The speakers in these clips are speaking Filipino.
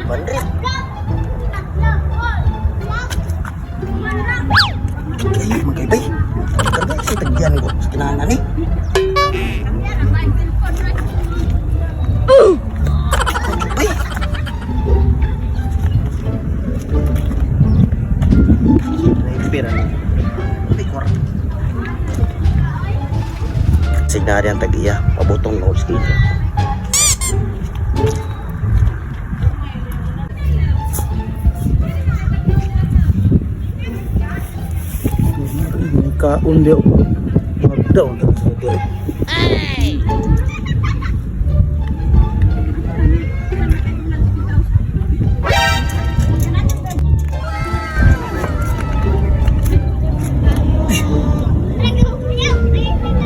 500. Ay, magkaibay. Karga, si tagyan ko sa kinahanan eh. Magkaibay. Pera na. Pikor. Signari ang tag-iya. Pabutong notes dito. Kaun dia magdaw na sa diri. Ay.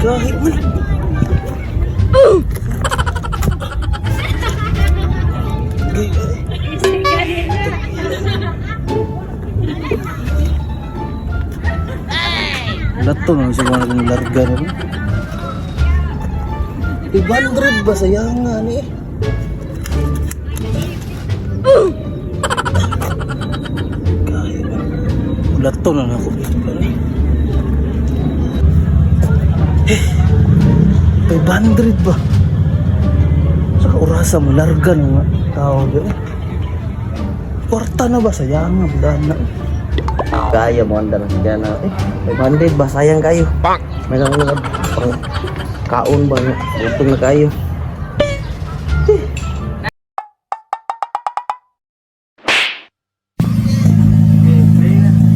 Gahit man. Dato na siguro kung larga rin. 500 ba sayangan eh. Kaya ba? Dato na ako dito eh. 500 ba? Saka orasa mo larga na nga tao dito. Kwarta na ba sayangan? Dana eh. Kaya mo andar na eh. 500 ba? Sayang kayo. May lang pang kaon ba? Utong na kayo.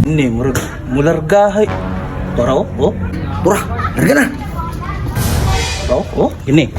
Ini mulargahay. Tora oh. Tora, larga na. Oh, ini.